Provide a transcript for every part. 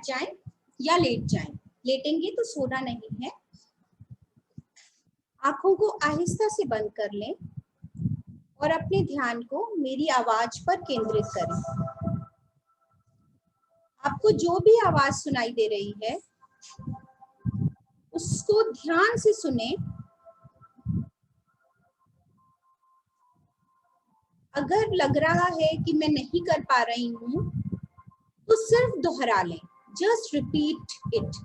जाएं या लेट जाएं। लेटेंगे तो सोना नहीं है। आंखों को आहिस्ता से बंद कर लें और अपने ध्यान को मेरी आवाज पर केंद्रित करें। आपको जो भी आवाज सुनाई दे रही है उसको ध्यान से सुने। अगर लग रहा है कि मैं नहीं कर पा रही हूँ तो सिर्फ दोहरा लें, जस्ट रिपीट इट।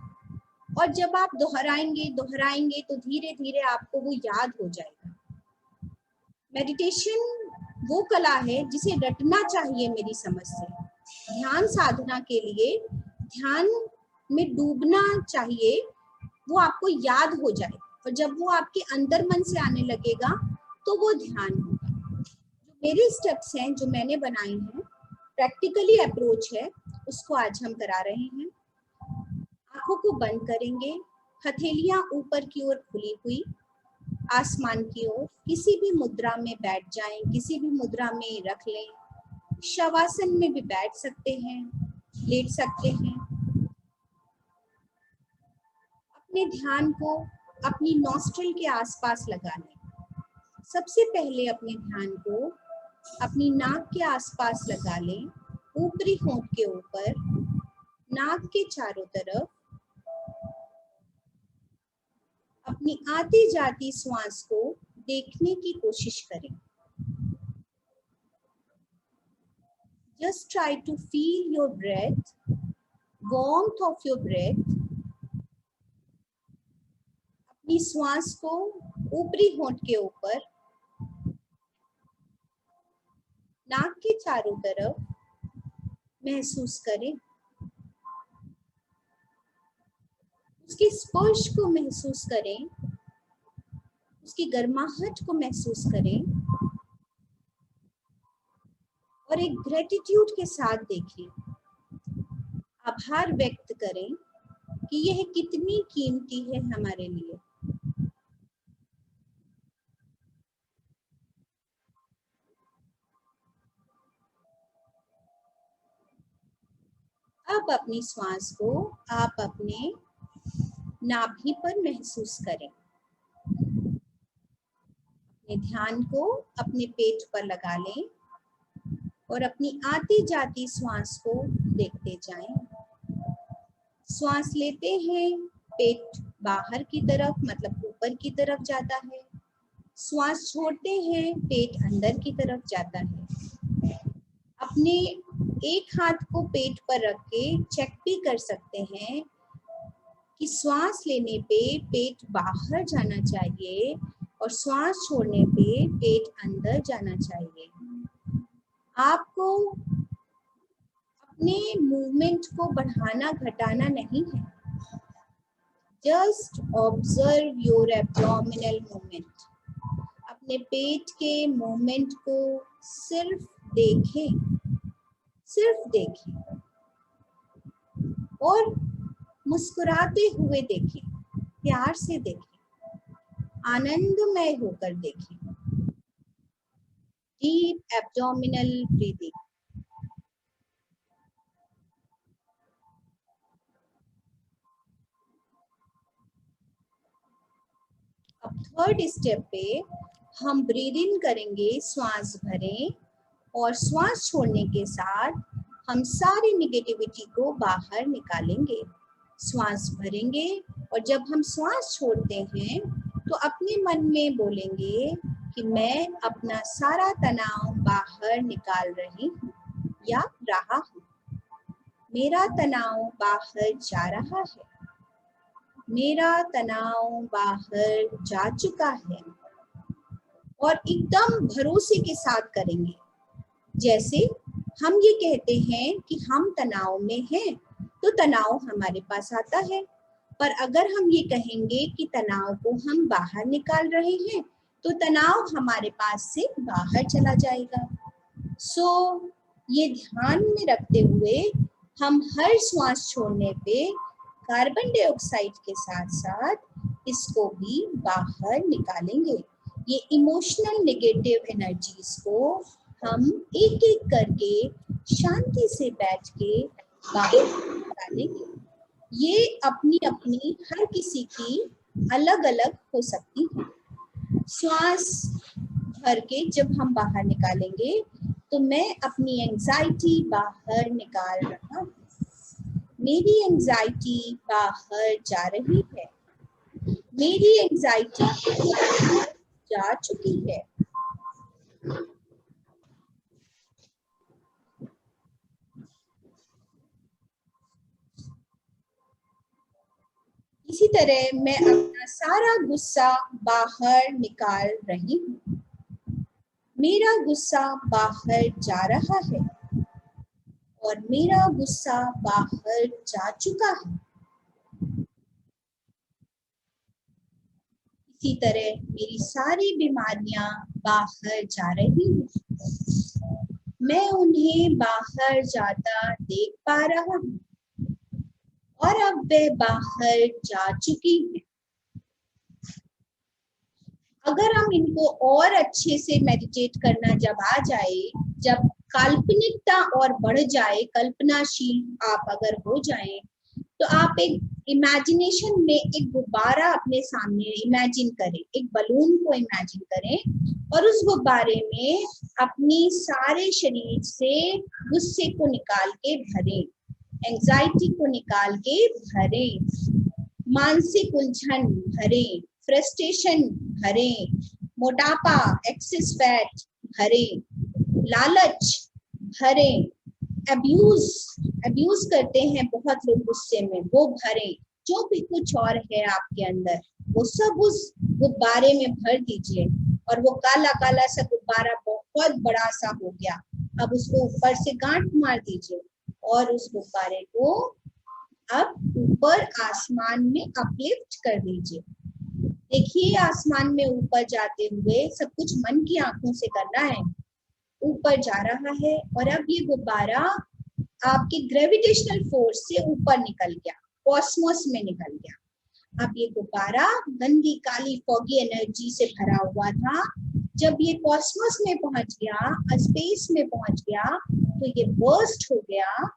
और जब आप दोहराएंगे तो धीरे धीरे आपको वो याद हो जाएगा। मेडिटेशन वो कला है जिसे रटना चाहिए मेरी समझ से। ध्यान साधना के लिए ध्यान में डूबना चाहिए, वो आपको याद हो जाए और जब वो आपके अंदर मन से आने लगेगा तो वो ध्यान होगा। जो मेरे स्टेप्स हैं, जो मैंने बनाए हैं, प्रैक्टिकली अप्रोच है, उसको आज हम करा रहे हैं। आंखों को बंद करेंगे, हथेलियां ऊपर की ओर खुली हुई आसमान की ओर। किसी भी मुद्रा में बैठ जाएं, किसी भी मुद्रा में रख लें। शवासन में भी बैठ सकते हैं, लेट सकते हैं। अपने ध्यान को अपनी नॉस्ट्रिल के आसपास लगा लें। सबसे पहले अपने ध्यान को अपनी नाक के आसपास लगा लें, ऊपरी होंठ के ऊपर, नाक के चारों तरफ। अपनी आती जाती श्वास को देखने की कोशिश करें। Just try to feel your breath, warmth of your breath. अपनी श्वास को ऊपरी होंठ के ऊपर, नाक के चारों तरफ महसूस करें। उसके स्पर्श को महसूस करें, उसकी गर्माहट को महसूस करें और एक ग्रेटिट्यूड के साथ देखें। आभार व्यक्त करें कि यह कितनी कीमती है हमारे लिए। अब अपनी श्वास को आप अपने नाभि पर महसूस करें। अपने ध्यान को अपने पेट पर लगा लें और अपनी आती जाती श्वास को देखते जाएं। श्वास लेते हैं, पेट बाहर की तरफ मतलब ऊपर की तरफ जाता है। श्वास छोड़ते हैं, पेट अंदर की तरफ जाता है। अपने एक हाथ को पेट पर रख के चेक भी कर सकते हैं कि श्वास लेने पे पेट बाहर जाना चाहिए और श्वास छोड़ने पे पेट अंदर जाना चाहिए। आपको अपने मूवमेंट को बढ़ाना घटाना नहीं है। Just observe your abdominal movement. अपने पेट के मूवमेंट को सिर्फ देखें, सिर्फ देखें और मुस्कुराते हुए देखें, प्यार से देखें, आनंदमय होकर देखें। Deep abdominal breathing. अब थर्ड स्टेप पे हम ब्रीद इन करेंगे, श्वास भरें और श्वास छोड़ने के साथ हम सारी निगेटिविटी को बाहर निकालेंगे। श्वास भरेंगे और जब हम श्वास छोड़ते हैं तो अपने मन में बोलेंगे कि मैं अपना सारा तनाव बाहर निकाल रही हूँ या रहा हूँ। मेरा तनाव बाहर जा रहा है, मेरा तनाव बाहर जा चुका है। और एकदम भरोसे के साथ करेंगे, जैसे हम ये कहते हैं कि हम तनाव में हैं तो तनाव हमारे पास आता है। पर अगर हम ये कहेंगे कि तनाव को हम बाहर निकाल रहे हैं तो तनाव हमारे पास से बाहर चला जाएगा। सो ये ध्यान में रखते हुए हम हर श्वास छोड़ने पे कार्बन डाइऑक्साइड के साथ साथ इसको भी बाहर निकालेंगे। ये इमोशनल नेगेटिव एनर्जीज को हम एक एक करके शांति से बैठ के बाहर निकालेंगे। ये अपनी अपनी हर किसी की अलग अलग हो सकती है। श्वास भर के जब हम बाहर निकालेंगे तो मैं अपनी एंजाइटी बाहर निकाल रहा हूँ। मेरी एंजाइटी बाहर जा रही है। मेरी एंजाइटी जा चुकी है। इसी तरह मैं अपना सारा गुस्सा बाहर निकाल रही हूँ। मेरा गुस्सा बाहर जा रहा है और मेरा गुस्सा बाहर जा चुका है। इसी तरह मेरी सारी बीमारियां बाहर जा रही हैं। मैं उन्हें बाहर जाता देख पा रहा हूँ और अब वे बाहर जा चुकी हैं। अगर हम इनको और अच्छे से मेडिटेट करना जब आ जाए, जब काल्पनिकता और बढ़ जाए, कल्पनाशील आप अगर हो जाए, तो आप एक इमेजिनेशन में एक गुब्बारा अपने सामने इमेजिन करें, एक बलून को इमेजिन करें और उस गुब्बारे में अपनी सारे शरीर से गुस्से को निकाल के भरें, एंजाइटी को निकाल के भरें, मानसिक उलझन भरें, फ्रस्ट्रेशन भरें, मोटापा, एक्सेस फैट भरें, लालच भरें, अब्यूज करते हैं बहुत लोग गुस्से में, वो भरें, जो भी कुछ और है आपके अंदर वो सब उस गुब्बारे में भर दीजिए। और वो काला काला सा गुब्बारा बहुत बड़ा सा हो गया, अब उसको ऊपर से गांठ मार दीजिए और उस गुब्बारे को अब ऊपर आसमान में अपलिफ्ट कर दीजिए। देखिए आसमान में ऊपर जाते हुए, सब कुछ मन की आंखों से करना है, ऊपर जा रहा है और अब ये गुब्बारा आपके ग्रेविटेशनल फोर्स से ऊपर निकल गया, कॉस्मोस में निकल गया। अब ये गुब्बारा गंदी काली फॉगी एनर्जी से भरा हुआ था, जब ये कॉस्मोस में पहुंच गया, स्पेस में पहुंच गया, तो ये बर्स्ट हो गया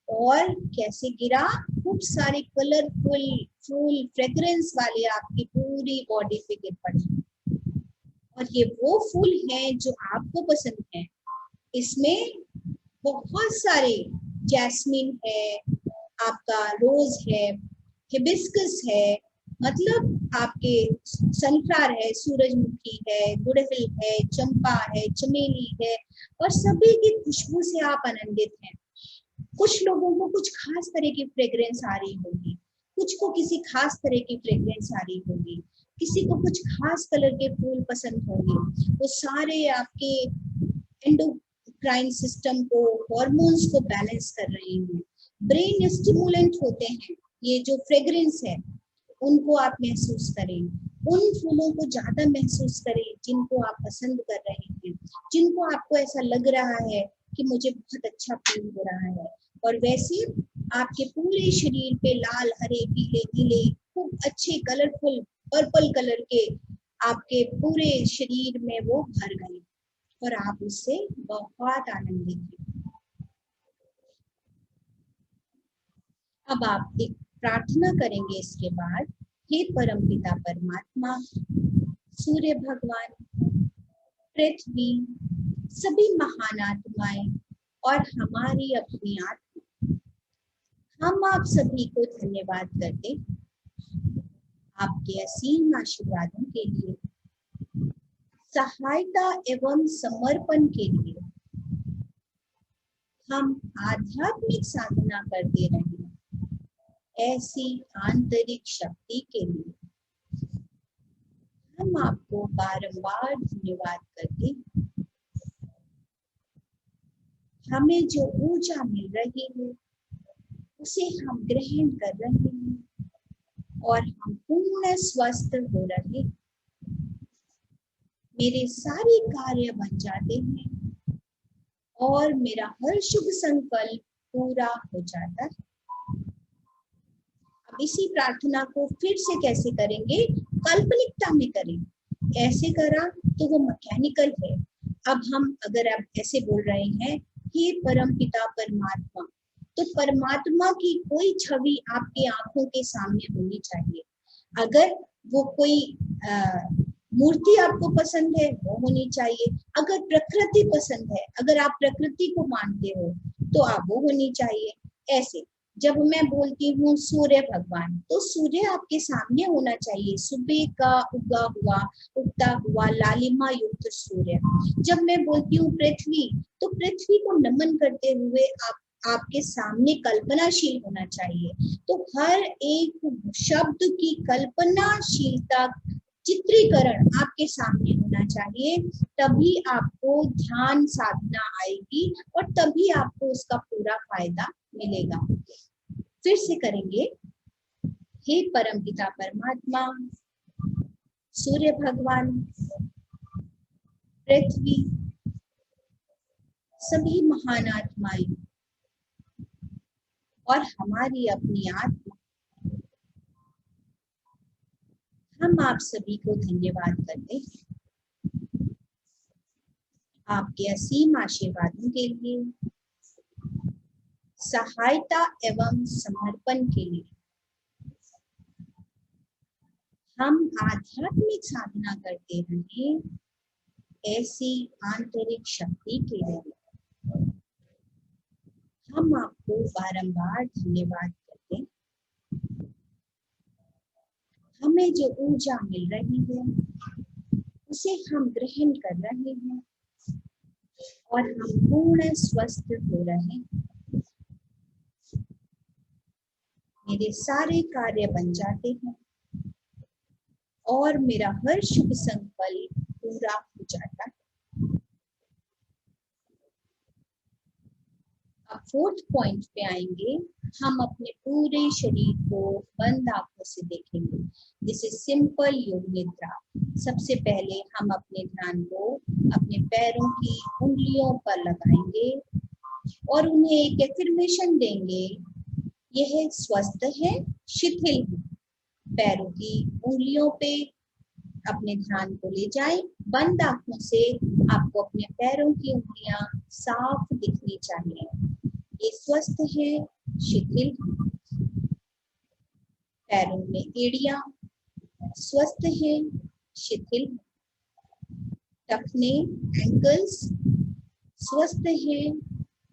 और कैसे गिरा, खूब सारे कलरफुल फूल फ्रेग्रेंस वाले आपकी पूरी बॉडी पे गिर पड़े। और ये वो फूल हैं जो आपको पसंद हैं। इसमें बहुत सारे जैस्मिन है, आपका रोज है, हिबिस्कस है, मतलब आपके सनफ्लावर है, सूरजमुखी है, गुड़हल है, चंपा है, चमेली है, और सभी की खुशबू से आप आनंदित हैं। कुछ लोगों को कुछ खास तरह की फ्रेग्रेंस आ रही होगी, कुछ को किसी खास तरह की फ्रेग्रेंस आ रही होगी, किसी को कुछ खास कलर के फूल पसंद होंगे। वो सारे आपके एंडोक्राइन सिस्टम को, हॉर्मोन्स को बैलेंस कर रहे हैं। ब्रेन स्टिमुलेंट होते हैं ये जो फ्रेग्रेंस है, उनको आप महसूस करें, उन फूलों को ज्यादा महसूस करें जिनको आप पसंद कर रहे हैं, जिनको आपको ऐसा लग रहा है कि मुझे बहुत अच्छा फील हो रहा है। और वैसे आपके पूरे शरीर पे लाल, हरे, पीले, नीले, खूब अच्छे कलरफुल पर्पल कलर के आपके पूरे शरीर में वो भर गए और आप उससे बहुत आनंदित हैं। अब आप एक प्रार्थना करेंगे इसके बाद, हे परमपिता परमात्मा, सूर्य भगवान, पृथ्वी, सभी महान आत्माएं और हमारी अपनी आत्मा, हम आप सभी को धन्यवाद करते आपके असीम आशीर्वादों के लिए, सहायता एवं समर्पण के लिए। हम आध्यात्मिक साधना करते रहे ऐसी आंतरिक शक्ति के लिए हम आपको बारंबार धन्यवाद करते। हमें जो ऊर्जा मिल रही है उसे हम ग्रहण कर रहे हैं और हम पूर्ण स्वस्थ हो रहे हैं। मेरे सारे कार्य बन जाते हैं और मेरा हर शुभ संकल्प पूरा हो जाता है। अब इसी प्रार्थना को फिर से कैसे करेंगे, काल्पनिकता में करें। ऐसे करा तो वो मैकेनिकल है। अब हम अगर आप ऐसे बोल रहे हैं, हे परम पिता परमात्मा, तो परमात्मा की कोई छवि आपकी आंखों के सामने होनी चाहिए। अगर वो कोई मूर्ति आपको पसंद है वो होनी चाहिए, अगर प्रकृति पसंद है, अगर आप प्रकृति को मानते हो तो आप वो होनी चाहिए। ऐसे जब मैं बोलती हूँ सूर्य भगवान, तो सूर्य आपके सामने होना चाहिए, सुबह का उगता हुआ लालिमा युक्त सूर्य। जब मैं बोलती हूँ पृथ्वी, तो पृथ्वी को नमन करते हुए आपके सामने कल्पनाशील होना चाहिए। तो हर एक शब्द की कल्पनाशीलता, चित्रीकरण आपके सामने होना चाहिए, तभी आपको ध्यान साधना आएगी और तभी आपको उसका पूरा फायदा मिलेगा। फिर से करेंगे। हे परमपिता परमात्मा, सूर्य भगवान, पृथ्वी, सभी महान आत्माएं और हमारी अपनी आत्मा, हम आप सभी को धन्यवाद करते हैं आपके असीम आशीर्वादों के लिए, सहायता एवं समर्पण के लिए। हम आध्यात्मिक साधना करते रहे ऐसी आंतरिक शक्ति के लिए। हम आपको बारंबार धन्यवाद करते हैं। हमें जो ऊर्जा मिल रही है उसे हम ग्रहण कर रहे हैं और हम पूर्ण स्वस्थ हो रहे हैं। मेरे सारे कार्य बन जाते हैं और मेरा हर शुभ संकल्प पूरा हो जाता है। अब 4th पॉइंट पे आएंगे। हम अपने पूरे शरीर को बंद आंखों से देखेंगे। दिस इज सिंपल योग निद्रा। सबसे पहले हम अपने ध्यान को अपने पैरों की उंगलियों पर लगाएंगे और उन्हें एक एफर्मेशन देंगे, यह स्वस्थ है, शिथिल है। पैरों की उंगलियों पे अपने ध्यान को ले जाएं। बंद आंखों से आपको अपने पैरों की उंगलियां साफ दिखनी चाहिए। ये स्वस्थ है, शिथिल है। पैरों में एड़ियां स्वस्थ है, शिथिल है। टखने एंकल्स स्वस्थ है,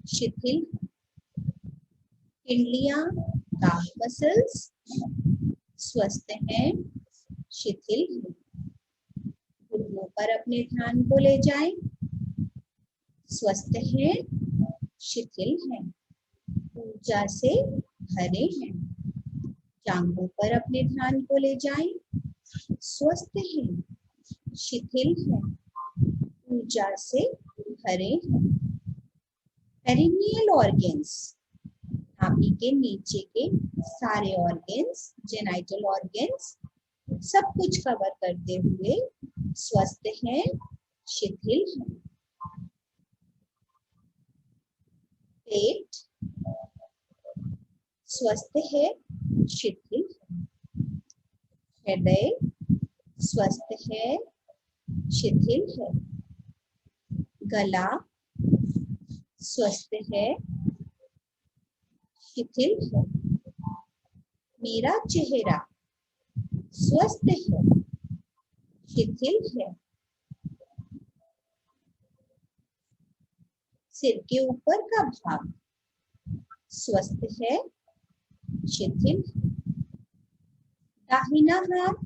शिथिल है। पिंडलियां काफ मसल्स स्वस्थ है, शिथिल है। घुटनों पर अपने ध्यान को ले जाएं। स्वस्थ है, शिथिल है, ऊर्जा से भरे हैं। जांघों पर अपने ध्यान को ले जाएं। स्वस्थ है, शिथिल है, ऊर्जा से भरे हैं। पेरिनियल ऑर्गन्स, नाभि के नीचे के सारे ऑर्गन्स, जेनाइटल ऑर्गन्स, सब कुछ कवर करते हुए स्वस्थ है, शिथिल है। पेट स्वस्थ है, शिथिल है। हृदय स्वस्थ है, शिथिल है। गला स्वस्थ है, शिथिल है। मेरा चेहरा स्वस्थ है, शिथिल है। सिर के ऊपर का भाग स्वस्थ है, शिथिल है। दाहिना हाथ,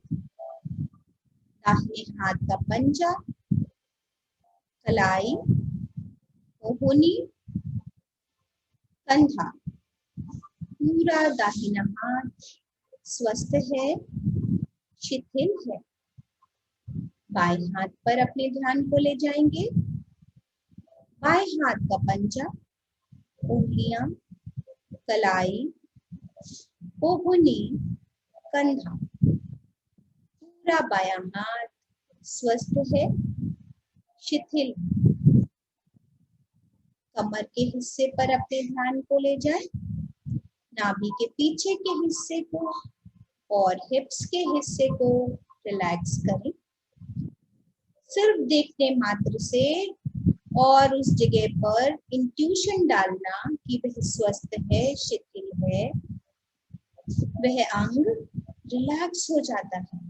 दाहिने हाथ का पंजा, कलाई, कोहनी, कंधा, पूरा दाहिना हाथ स्वस्थ है, शिथिल है। बाएं हाथ पर अपने ध्यान को ले जाएंगे। बाएं हाथ का पंजा, उंगलियां, कलाई, कोहनी, कंधा, पूरा बायां हाथ स्वस्थ है, शिथिल। कमर के हिस्से पर अपने ध्यान को ले जाएं। नाभि के पीछे के हिस्से को और हिप्स के हिस्से को रिलैक्स करें। सिर्फ देखने मात्र से और उस जगह पर इंट्यूशन डालना कि वह स्वस्थ है, शिथिल है, वह अंग रिलैक्स हो जाता है।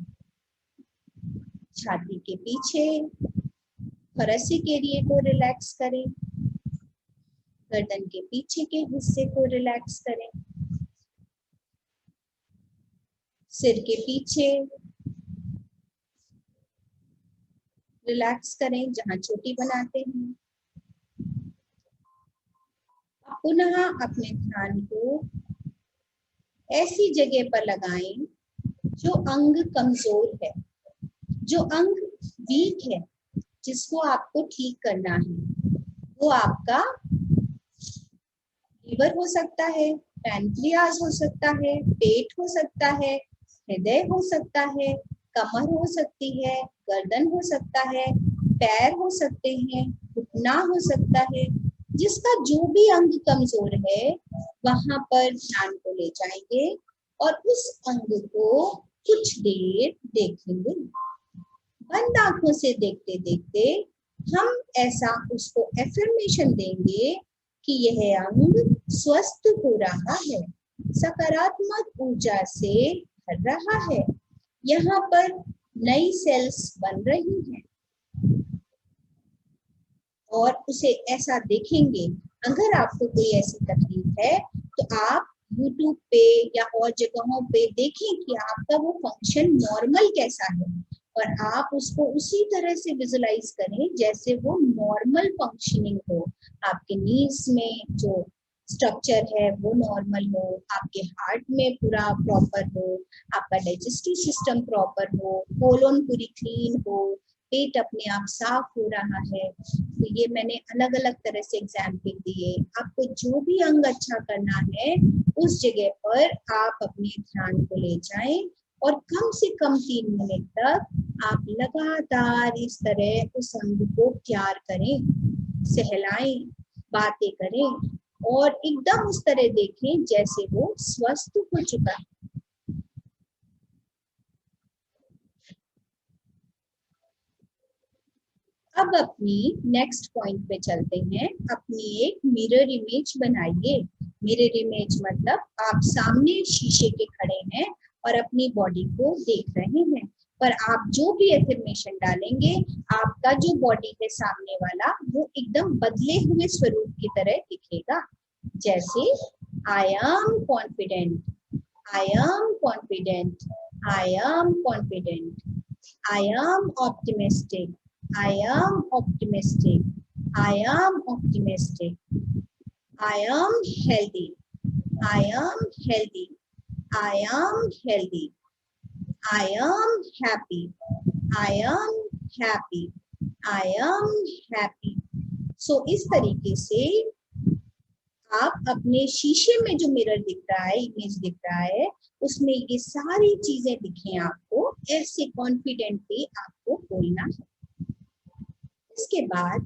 छाती के पीछे thoracic एरिया को रिलैक्स करें, गर्दन के पीछे के हिस्से को रिलैक्स करें, सिर के पीछे रिलैक्स करें जहां चोटी बनाते हैं। पुनः अपने ध्यान को ऐसी जगह पर लगाएं जो अंग कमजोर है, जो अंग वीक है, जिसको आपको ठीक करना है। वो आपका लीवर हो सकता है, पैनक्रियाज हो सकता है, पेट हो सकता है, हृदय हो सकता है, कमर हो सकती है, गर्दन हो सकता है, पैर हो सकते हैं, घुटना हो सकता है। जिसका जो भी अंग कमजोर है वहां पर ध्यान को ले जाएंगे और उस अंग को कुछ देर देखेंगे। बंद आंखों से देखते देखते हम ऐसा उसको एफर्मेशन देंगे कि यह अंग स्वस्थ हो रहा है, सकारात्मक ऊर्जा से भर रहा है, यहाँ पर नई सेल्स बन रही हैं। और उसे ऐसा देखेंगे। अगर आपको कोई ऐसी तकलीफ है तो आप YouTube पे या और जगहों पे देखें कि आपका वो फंक्शन नॉर्मल कैसा है और आप उसको उसी तरह से विजुलाइज करें जैसे वो नॉर्मल फंक्शनिंग हो। आपके नीज में जो स्ट्रक्चर है वो नॉर्मल हो, आपके हार्ट में पूरा प्रॉपर हो, आपका डाइजेस्टिव सिस्टम प्रॉपर हो, कोलोन पूरी क्लीन हो, पेट अपने आप साफ हो रहा है। तो ये मैंने अलग अलग तरह से एग्जाम्पल दिए। आपको जो भी अंग अच्छा करना है उस जगह पर आप अपने ध्यान को ले जाएं और कम से कम 3 मिनट तक आप लगातार इस तरह उस अंग को प्यार करें, सहलाएं, बातें करें और एकदम उस तरह देखें जैसे वो स्वस्थ हो चुका है। अब अपनी नेक्स्ट पॉइंट पे चलते हैं। अपनी एक मिरर इमेज बनाइए। मिरर इमेज मतलब आप सामने शीशे के खड़े हैं और अपनी बॉडी को देख रहे हैं, पर आप जो भी एफर्मेशन डालेंगे आपका जो बॉडी है सामने वाला वो एकदम बदले हुए स्वरूप की तरह दिखेगा। जैसे I am confident, I am confident, I am confident, I am optimistic, I am optimistic, I am optimistic, I am healthy, I am healthy, I am healthy, I am happy, I am happy, I am happy. So इस तरीके से आप अपने शीशे में जो mirror दिख रहा है, इमेज दिख रहा है, उसमें ये सारी चीजें दिखें आपको, ऐसे कॉन्फिडेंटली आपको बोलना है। इसके बाद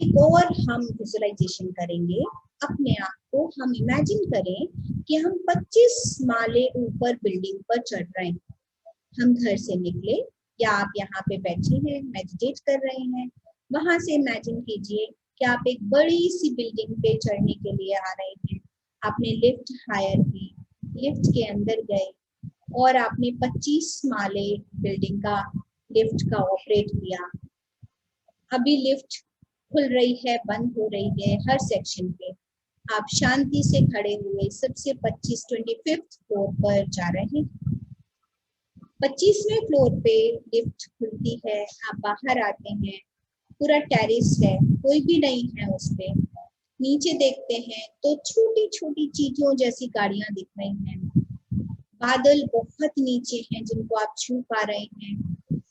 एक और हम विजुअलाइजेशन करेंगे। अपने आप को हम इमेजिन करें कि हम 25 माले ऊपर बिल्डिंग पर चढ़ रहे हैं। हम घर से निकले या आप यहाँ पे बैठे हैं, मेडिटेट कर रहे हैं, वहां से इमेजिन कीजिए कि आप एक बड़ी सी बिल्डिंग पे चढ़ने के लिए आ रहे हैं। आपने लिफ्ट हायर की, लिफ्ट के अंदर गए और आपने 25 माले बिल्डिंग का लिफ्ट का ऑपरेट किया। अभी लिफ्ट खुल रही है, बंद हो रही है हर सेक्शन पे। आप शांति से खड़े हुए सबसे 25 फ्लोर पर जा रहे हैं। 25वें फ्लोर पे लिफ्ट खुलती है, आप बाहर आते हैं, पूरा टेरेस है, कोई भी नहीं है उस पे। नीचे देखते हैं तो छोटी छोटी चीजों जैसी गाड़ियां दिख रही हैं। बादल बहुत नीचे हैं जिनको आप छू पा रहे हैं।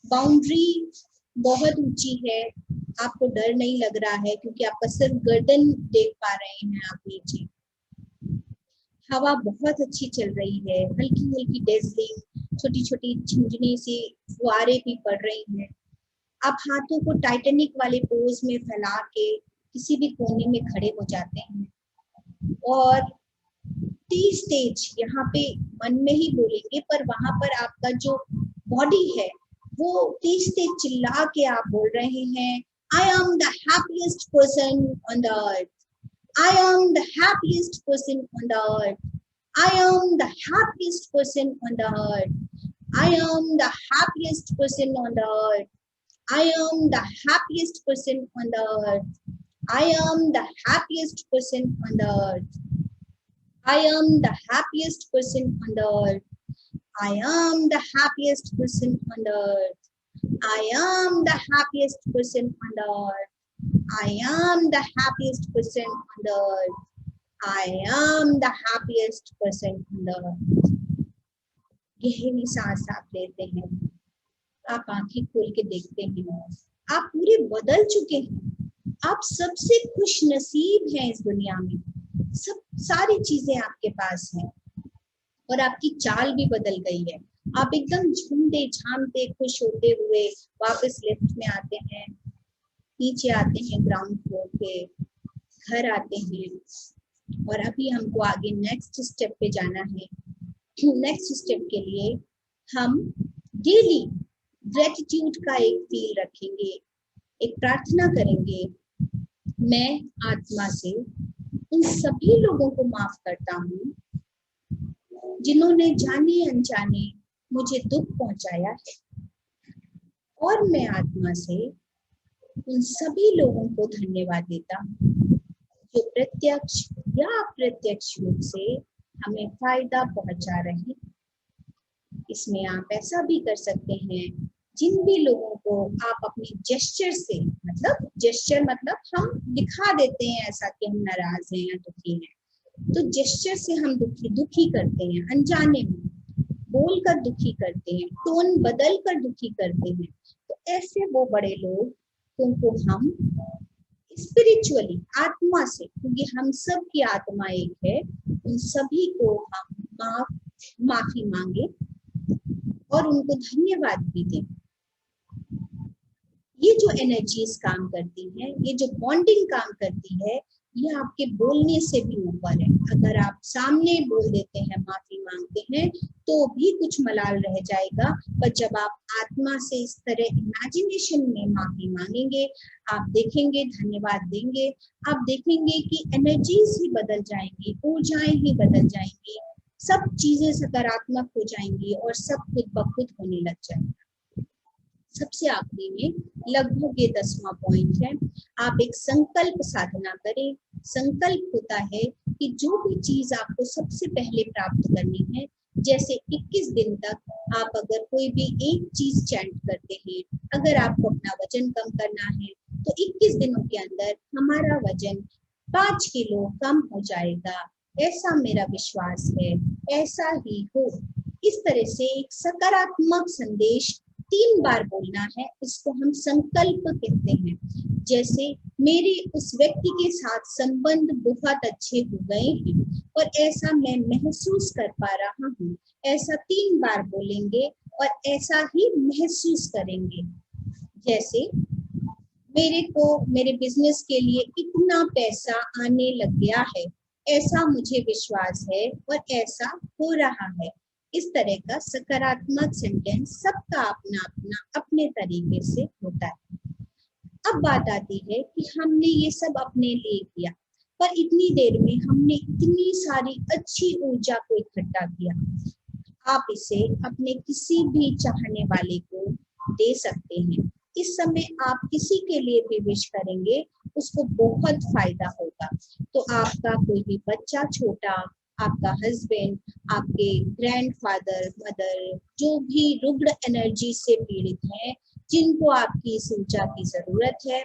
बाउंड्री बहुत ऊंची है, आपको डर नहीं लग रहा है क्योंकि आपका सिर्फ गर्दन देख पा रहे हैं आप नीचे। हवा बहुत अच्छी चल रही है, हल्की हल्की डेजलिंग, छोटी छोटी झुंझुनी सी फुहारें भी पड़ रही हैं। आप हाथों को टाइटैनिक वाले पोज में फैला के किसी भी कोने में खड़े हो जाते हैं और टी स्टेज यहाँ पे मन में ही बोलेंगे, पर वहां पर आपका जो बॉडी है वो टी स्टेज चिल्ला के आप बोल रहे हैं I am the happiest person on the earth. I am the happiest person on the earth. I am the happiest person on the earth. I am the happiest person on the earth. I am the happiest person on the earth. I am the happiest person on the earth. I am the happiest person on the earth. I am the happiest person on the earth. I am the happiest person on the earth. I am the happiest person on the earth. I am the happiest person on the earth. गहरी सांस आप लेते हैं, आप आंखें खोल के देखते हैं, आप पूरे बदल चुके हैं, आप सबसे खुश नसीब हैं इस दुनिया में, सब सारी चीजें आपके पास हैं और आपकी चाल भी बदल गई है। आप एकदम झूमते झामते खुश होते हुए वापस लिफ्ट में आते हैं, नीचे आते हैं ग्राउंड फ्लोर पे, घर आते हैं और अभी हमको आगे नेक्स्ट स्टेप पे जाना है। नेक्स्ट स्टेप के लिए हम डेली ग्रेटिट्यूड का एक फील रखेंगे, एक प्रार्थना करेंगे। मैं आत्मा से उन सभी लोगों को माफ करता हूँ जिन्होंने जाने अनजाने मुझे दुख पहुंचाया है, और मैं आत्मा से उन सभी लोगों को धन्यवाद देता हूँ जो प्रत्यक्ष या अप्रत्यक्ष रूप से हमें फायदा पहुंचा रहे हैं। इसमें आप ऐसा भी कर सकते हैं, जिन भी लोगों को आप अपनी जेस्चर से, मतलब जेस्चर मतलब हम दिखा देते हैं ऐसा कि हम नाराज हैं या दुखी हैं, तो जेस्चर से हम दुखी करते हैं, अनजाने में बोलकर दुखी करते हैं, टोन बदल कर दुखी करते हैं, तो ऐसे वो बड़े लोग उनको हम स्पिरिचुअली आत्मा से, क्योंकि हम सब की आत्मा एक है, उन सभी को हम माफी मांगे और उनको धन्यवाद भी दें। ये जो एनर्जीज काम करती है, ये जो बॉन्डिंग काम करती है, ये आपके बोलने से भी ऊपर है। अगर आप सामने बोल देते हैं, माफी मांगते हैं, तो भी कुछ मलाल रह जाएगा, पर जब आप आत्मा से इस तरह इमेजिनेशन में माफी मांगेंगे, आप देखेंगे, धन्यवाद देंगे, आप देखेंगे कि एनर्जीज ही बदल जाएंगी, ऊर्जाएं ही बदल जाएंगी, सब चीजें सकारात्मक हो जाएंगी और सब खुद ब खुद होने लग जाएगा। सबसे आखिरी में लगभग ये 10वां पॉइंट है, आप एक संकल्प साधना करें। संकल्प होता है कि जो भी चीज आपको सबसे पहले प्राप्त करनी है, जैसे 21 दिन तक आप अगर कोई भी एक चीज चैंट करते हैं, अगर आपको अपना वजन कम करना है तो 21 दिनों के अंदर हमारा वजन 5 किलो कम हो जाएगा, ऐसा मेरा विश्वास है, ऐसा ही हो। इस तरह से एक सकारात्मक संदेश 3 बार बोलना है, इसको हम संकल्प कहते हैं। जैसे मेरे उस व्यक्ति के साथ संबंध बहुत अच्छे हो गए हैं और ऐसा मैं महसूस कर पा रहा हूँ, ऐसा 3 बार बोलेंगे और ऐसा ही महसूस करेंगे। जैसे मेरे को मेरे बिजनेस के लिए इतना पैसा आने लग गया है, ऐसा मुझे विश्वास है और ऐसा हो रहा है। इस तरह का सकारात्मक सेंटेंस सबका अपना अपना अपने तरीके से होता है। अब बात आती है कि हमने ये सब अपने लिए किया, पर इतनी देर में हमने इतनी सारी अच्छी ऊर्जा को इकट्ठा किया, आप इसे अपने किसी भी चाहने वाले को दे सकते हैं। इस समय आप किसी के लिए भी विश करेंगे, उसको बहुत फायदा होगा। तो आपका कोई भी बच्चा छोटा, आपका हस्बैंड, आपके ग्रैंडफादर, मदर, जो भी रुग्ण एनर्जी से पीड़ित हैं, जिनको आपकी इस ऊर्जा की जरूरत है,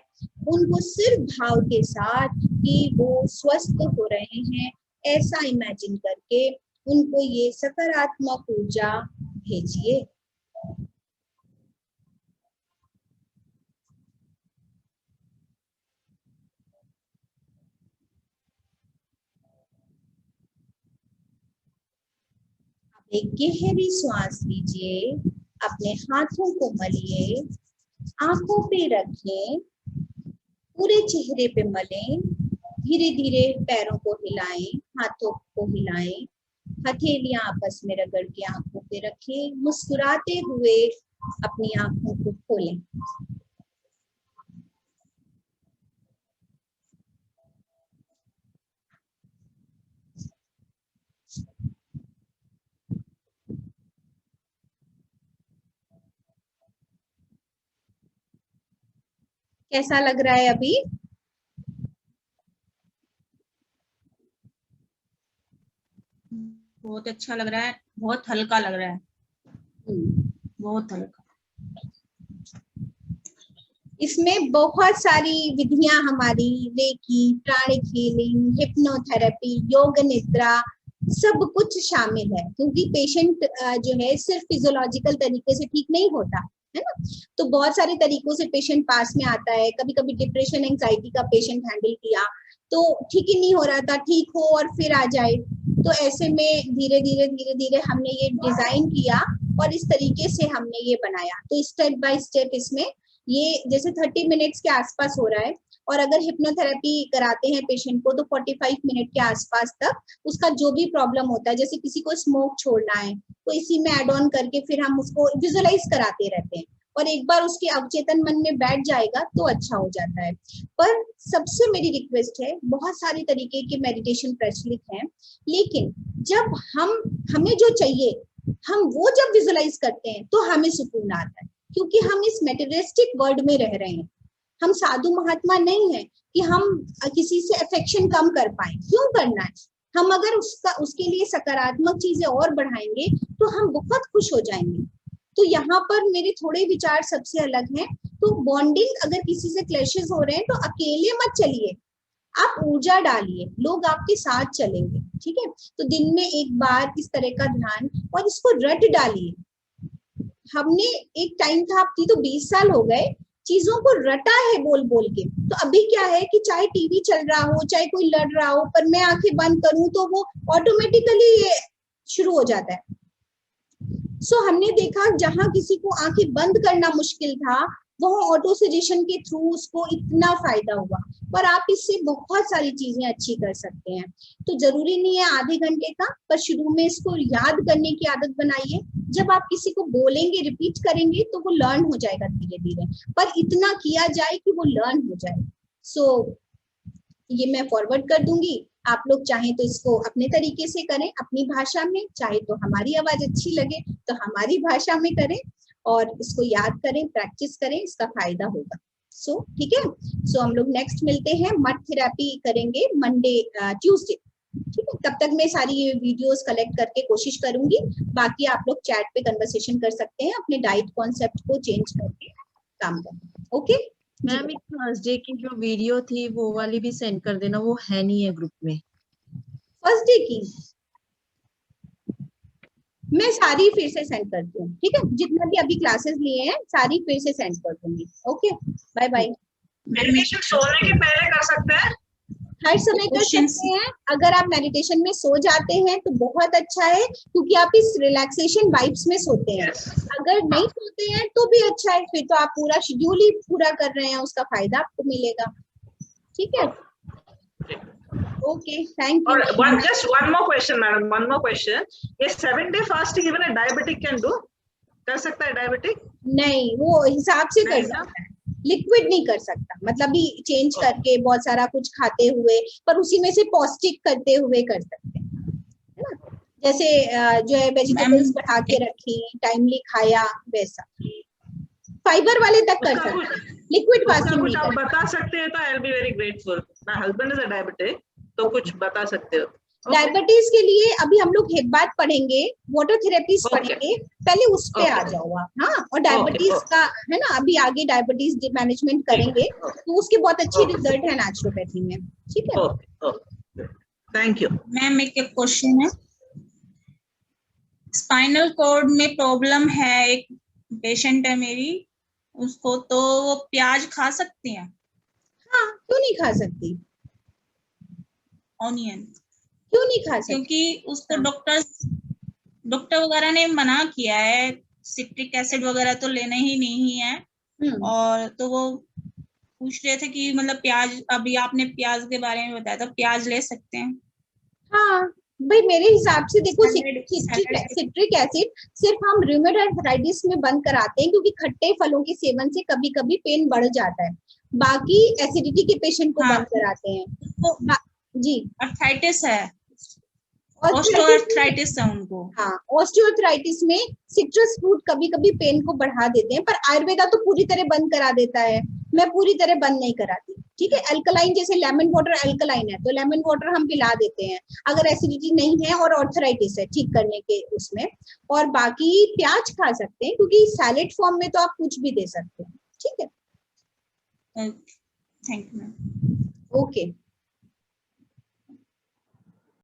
उनको सिर्फ भाव के साथ कि वो स्वस्थ हो रहे हैं ऐसा इमेजिन करके उनको ये सकारात्मक ऊर्जा भेजिए। एक गहरी सांस लीजिए, अपने हाथों को मलिए, आंखों पे रखें, पूरे चेहरे पे मलें, धीरे धीरे पैरों को हिलाएं, हाथों को हिलाएं, हथेलियां आपस में रगड़ के आंखों पे रखें, मुस्कुराते हुए अपनी आंखों को खोलें। कैसा लग रहा है अभी? बहुत अच्छा लग रहा है, बहुत हल्का लग रहा है, बहुत हल्का। इसमें बहुत सारी विधियां हमारी, रेकी, प्राणिक हीलिंग, हिप्नोथेरेपी, योग निद्रा, सब कुछ शामिल है, क्योंकि पेशेंट जो है सिर्फ फिजियोलॉजिकल तरीके से ठीक नहीं होता है ना, तो बहुत सारे तरीकों से पेशेंट पास में आता है। कभी कभी डिप्रेशन एंजाइटी का पेशेंट हैंडल किया तो ठीक ही नहीं हो रहा था, ठीक हो और फिर आ जाए, तो ऐसे में धीरे धीरे हमने ये डिजाइन किया और इस तरीके से हमने ये बनाया। तो स्टेप बाय स्टेप इसमें ये जैसे 30 मिनट्स के आसपास हो रहा है, और अगर हिप्नोथेरेपी कराते हैं पेशेंट को तो 45 मिनट के आसपास तक उसका जो भी प्रॉब्लम होता है, जैसे किसी को स्मोक छोड़ना है तो इसी में एड ऑन करके फिर हम उसको विजुअलाइज कराते रहते हैं, और एक बार उसके अवचेतन मन में बैठ जाएगा तो अच्छा हो जाता है। पर सबसे मेरी रिक्वेस्ट है, बहुत सारे तरीके के मेडिटेशन प्रचलित हैं, लेकिन जब हमें जो चाहिए हम वो जब विजुअलाइज करते हैं तो हमें सुकून आता है, क्योंकि हम इस मेटेरियलिस्टिक वर्ल्ड में रह रहे हैं। हम साधु महात्मा नहीं है कि हम किसी से अफेक्शन कम कर पाए, क्यों करना है? हम अगर उसके लिए सकारात्मक चीजें और बढ़ाएंगे तो हम बहुत खुश हो जाएंगे। तो यहाँ पर मेरे थोड़े विचार सबसे अलग हैं। तो बॉन्डिंग, अगर किसी से क्लैशेस हो रहे हैं तो अकेले मत चलिए, आप ऊर्जा डालिए, लोग आपके साथ चलेंगे, ठीक है? तो दिन में एक बार इस तरह का ध्यान, और इसको रट डालिए। हमने एक टाइम था, अब तो 20 साल हो गए, चीजों को रटा है बोल बोल के, तो अभी क्या है कि चाहे टीवी चल रहा हो, चाहे कोई लड़ रहा हो, पर मैं आंखें बंद करूं तो वो ऑटोमेटिकली शुरू हो जाता है। सो हमने देखा जहां किसी को आंखें बंद करना मुश्किल था, वह ऑटो सजेशन के थ्रू उसको इतना फायदा हुआ। पर आप इससे बहुत सारी चीजें अच्छी कर सकते हैं। तो जरूरी नहीं है आधे घंटे का, पर शुरू में इसको याद करने की आदत बनाइए। जब आप किसी को बोलेंगे, रिपीट करेंगे, तो वो लर्न हो जाएगा धीरे धीरे, पर इतना किया जाए कि वो लर्न हो जाए। सो ये मैं फॉरवर्ड कर दूंगी, आप लोग चाहें तो इसको अपने तरीके से करें, अपनी भाषा में, चाहे तो हमारी आवाज अच्छी लगे तो हमारी भाषा में करें, और इसको याद करें, प्रैक्टिस करें, इसका फायदा होगा। सो ठीक है, सो हम लोग नेक्स्ट मिलते हैं, मड थेरेपी करेंगे मंडे ट्यूसडे, ठीक है? तब तक मैं सारी ये वीडियोस कलेक्ट करके कोशिश करूंगी, बाकी आप लोग चैट पे कन्वर्सेशन कर सकते हैं, अपने डाइट कॉन्सेप्ट को चेंज करके काम करें। ओके मैम, एक थर्सडे की जो वीडियो थी वो वाली भी सेंड कर देना, वो है नहीं है ग्रुप में। फर्स्ट डे की मैं सारी फिर से सेंड करती हूँ, ठीक है? जितना भी अभी क्लासेस लिए हैं सारी फिर से सेंड कर दूंगी। Okay, bye bye. मेडिटेशन सोने के पहले कर सकते हैं? हर समय कर सकते हैं। अगर आप मेडिटेशन में सो जाते हैं तो बहुत अच्छा है, क्योंकि आप इस रिलैक्सेशन वाइब्स में सोते हैं। अगर नहीं सोते हैं तो भी अच्छा है, फिर तो आप पूरा शेड्यूल ही पूरा कर रहे हैं, उसका फायदा आपको मिलेगा, ठीक है? Okay, thank you. Just one more question, madam. One more question. ये 7-day fasting even a diabetic can do? कर सकता है diabetic? नहीं, वो हिसाब से कर सकता है, लिक्विड नहीं कर सकता, मतलब भी चेंज करके बहुत सारा कुछ खाते हुए, पर उसी में से पौष्टिक करते हुए कर सकते हैं, है ना? जैसे जो है वेजिटेबल्स बढ़ा के रखी, टाइमली खाया, वैसा फाइबर वाले तक कर सकते हैं, लिक्विड फास्टिंग नहीं आप कर। बता सकते हैं तो I will be very grateful. My husband is a diabetic, तो कुछ बता सकते हो? डायबिटीज के लिए अभी हम लोग हिप्बात पढ़ेंगे, वाटर थेरेपीज पढ़ेंगे, पहले उस पे आ जाओ आप। हाँ, और डायबिटीज का है ना, अभी आगे डायबिटीज मैनेजमेंट करेंगे तो उसके बहुत अच्छे रिजल्ट है नेचुरोपैथी में, ठीक है? Thank you ma'am. एक क्वेश्चन है, स्पाइनल कॉर्ड में प्रॉब्लम है, एक पेशेंट है मेरी उसको, तो वो प्याज खा सकती है? हाँ, क्यों नहीं खा सकती? ऑनियन क्यों नहीं खा सकती? क्योंकि उसको डॉक्टर वगैरह ने मना किया है, सिट्रिक एसिड वगैरह तो लेना ही नहीं है। और तो वो पूछ रहे थे कि मतलब प्याज, अभी आपने प्याज के बारे में बताया था, प्याज ले सकते हैं? हाँ भाई, मेरे हिसाब से देखो, सिट्रिक एसिड सिर्फ हम रूमेटॉइड आर्थराइटिस में बंद कराते हैं, क्योंकि खट्टे फलों के सेवन से कभी कभी पेन बढ़ जाता है। बाकी एसिडिटी के पेशेंट को बंद कराते हैं। जी, आर्थराइटिस है, ऑस्टियोआर्थराइटिस है उनको। हाँ, ऑस्टियोआर्थराइटिस में सिट्रस फ्रूट कभी कभी पेन को बढ़ा देते हैं, पर आयुर्वेदा तो पूरी तरह बंद करा देता है। मैं पूरी तरह बंद नहीं कराती, ठीक है। अल्कलाइन जैसे लेमन वाटर अल्कलाइन है तो लेमन वाटर हम पिला देते हैं अगर एसिडिटी नहीं है और आर्थराइटिस है ठीक करने के उसमें। और बाकी प्याज खा सकते हैं क्योंकि सैलेड फॉर्म में तो आप कुछ भी दे सकते हैं, ठीक है। Thank you ma'am. ओके।